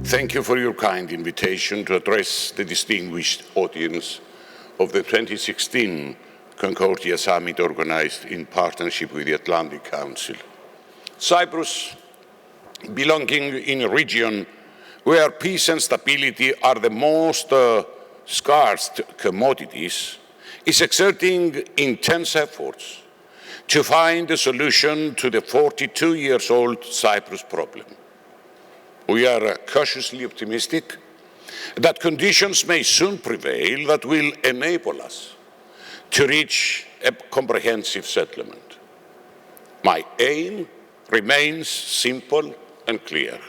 Thank you for your kind invitation to address the distinguished audience of the 2016 Concordia Summit organized in partnership with the Atlantic Council. Cyprus, belonging in a region where peace and stability are the most scarce commodities, is exerting intense efforts to find a solution to the 42-year-old Cyprus problem. We are cautiously optimistic that conditions may soon prevail that will enable us to reach a comprehensive settlement. My aim remains simple and clear: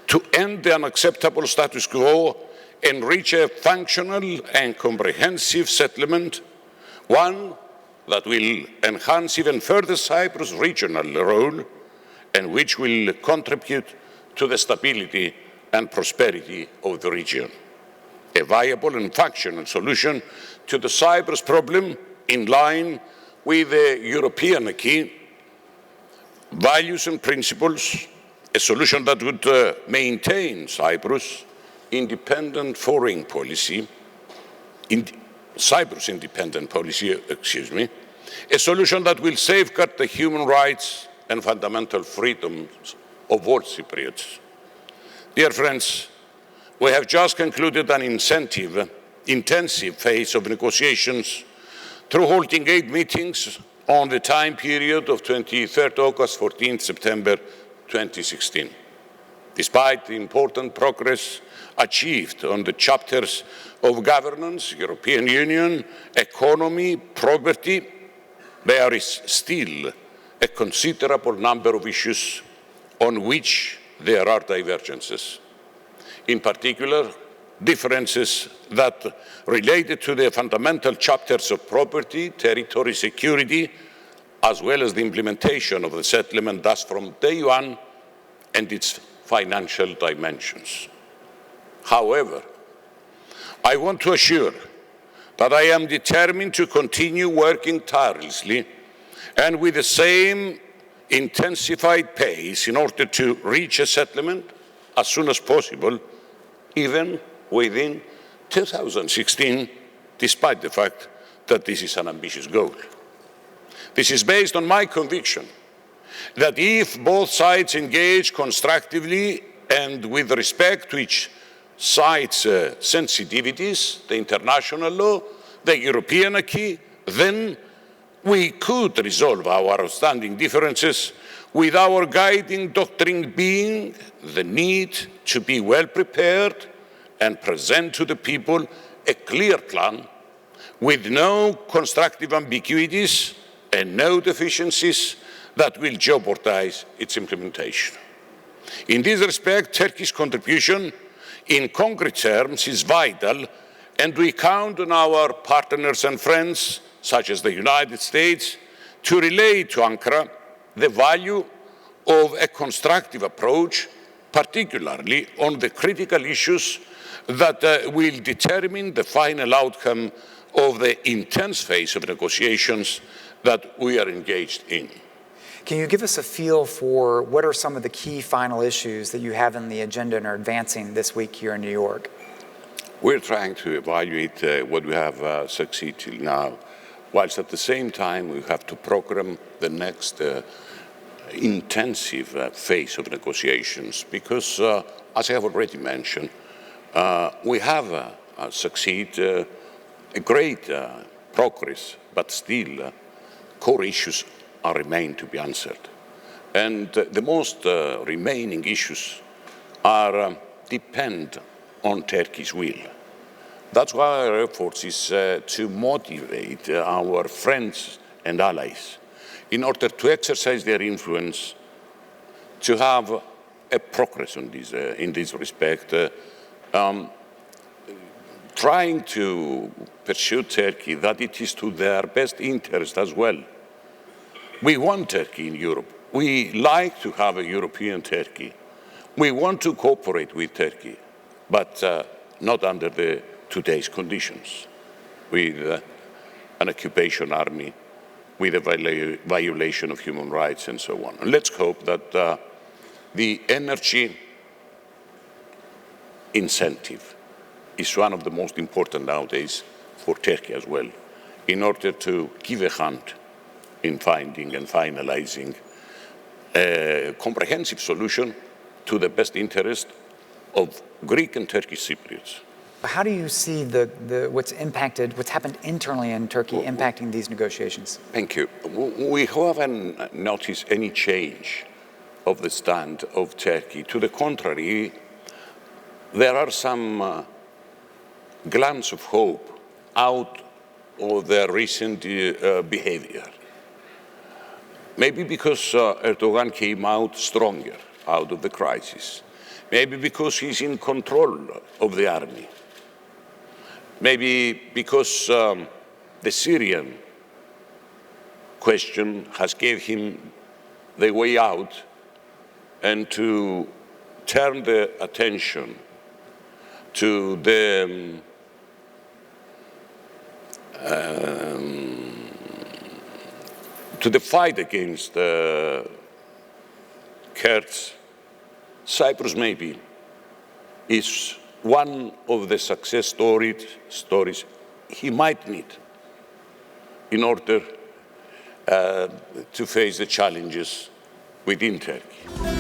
to end the unacceptable status quo and reach a functional and comprehensive settlement, one that will enhance even further Cyprus' regional role and which will contribute to the stability and prosperity of the region. A viable and functional solution to the Cyprus problem in line with the European acquis, values and principles, a solution that would maintain Cyprus' independent foreign policy, Cyprus' independent policy, a solution that will safeguard the human rights and fundamental freedoms of all Cypriots. Dear friends, we have just concluded an intensive phase of negotiations through holding 8 meetings on the time period of 23rd August, 14th September 2016. Despite the important progress achieved on the chapters of governance, European Union, economy, property, there is still a considerable number of issues on which there are divergences. In particular, differences that related to the fundamental chapters of property, territory security, as well as the implementation of the settlement, thus from day one, and its financial dimensions. However, I want to assure that I am determined to continue working tirelessly and with the same intensified pace in order to reach a settlement as soon as possible, even within 2016, despite the fact that this is an ambitious goal. This is based on my conviction that if both sides engage constructively and with respect to each side's sensitivities, the international law, the European acquis, then we could resolve our outstanding differences with our guiding doctrine being the need to be well prepared and present to the people a clear plan with no constructive ambiguities and no deficiencies that will jeopardize its implementation. In this respect, Turkey's contribution in concrete terms is vital, and we count on our partners and friends such as the United States, to relay to Ankara the value of a constructive approach, particularly on the critical issues that will determine the final outcome of the intense phase of negotiations that we are engaged in. Can you give us a feel for what are some of the key final issues that you have in the agenda and are advancing this week here in New York? We're trying to evaluate what we have succeeded till now, whilst at the same time we have to program the next intensive phase of negotiations, because, as I have already mentioned, we have succeeded a great progress, but still core issues remain to be answered. And the most remaining issues depend on Turkey's will. That's why our efforts is to motivate our friends and allies in order to exercise their influence to have a progress on this, in this respect, trying to pursue Turkey that it is to their best interest as well. We want Turkey in Europe. We like to have a European Turkey. We want to cooperate with Turkey, but not under today's conditions, with an occupation army, with a violation of human rights and so on. And let's hope that the energy incentive is one of the most important nowadays for Turkey as well, in order to give a hand in finding and finalizing a comprehensive solution to the best interest of Greek and Turkish Cypriots. How do you see what's happened internally in Turkey impacting these negotiations? Thank you. We haven't noticed any change of the stand of Turkey. To the contrary, there are some glances of hope out of their recent behavior. Maybe because Erdogan came out stronger out of the crisis. Maybe because he's in control of the army. Maybe because the Syrian question has gave him the way out, and to turn the attention to the fight against the Kurds. Cyprus maybe is one of the success stories he might need in order to face the challenges within Turkey.